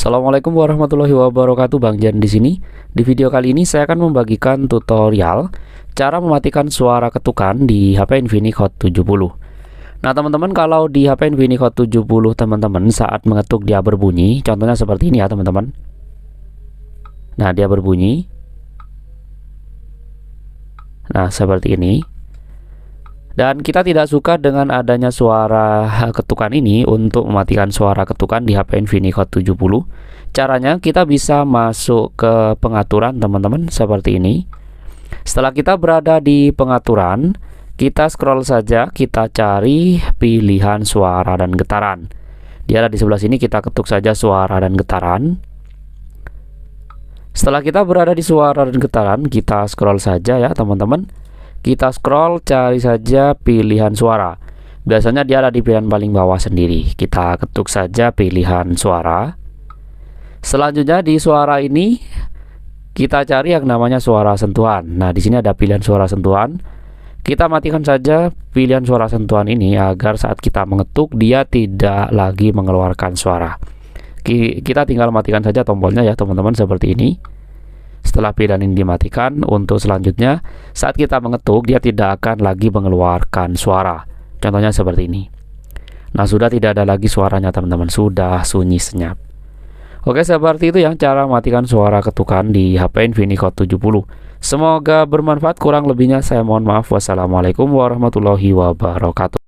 Assalamualaikum warahmatullahi wabarakatuh. Bang Jan di sini. Di video kali ini saya akan membagikan tutorial cara mematikan suara ketukan di HP Infinix Hot 70. Nah, teman-teman, kalau di HP Infinix Hot 70 teman-teman saat mengetuk dia berbunyi, contohnya seperti ini ya, teman-teman. Nah, dia berbunyi. Nah, seperti ini. Dan kita tidak suka dengan adanya suara ketukan ini. Untuk mematikan suara ketukan di HP Infinix Hot 70, caranya kita bisa masuk ke pengaturan, teman-teman, seperti ini. Setelah kita berada di pengaturan, kita scroll saja, kita cari pilihan suara dan getaran. Dia ada di sebelah sini, kita ketuk saja suara dan getaran. Setelah kita berada di suara dan getaran, kita scroll saja ya, teman-teman. Kita scroll, cari saja pilihan suara. Biasanya dia ada di pilihan paling bawah sendiri. Kita ketuk saja pilihan suara. Selanjutnya di suara ini kita cari yang namanya suara sentuhan. Nah, di sini ada pilihan suara sentuhan. Kita matikan saja pilihan suara sentuhan ini agar saat kita mengetuk dia tidak lagi mengeluarkan suara. Kita tinggal matikan saja tombolnya ya, teman-teman, seperti ini. Setelah pilihan ini dimatikan, untuk selanjutnya saat kita mengetuk dia tidak akan lagi mengeluarkan suara. Contohnya seperti ini. Nah, sudah tidak ada lagi suaranya, teman-teman, sudah sunyi senyap. Oke, seperti itu ya cara matikan suara ketukan di HP Infinix Hot 70. Semoga bermanfaat, kurang lebihnya saya mohon maaf. Wassalamualaikum warahmatullahi wabarakatuh.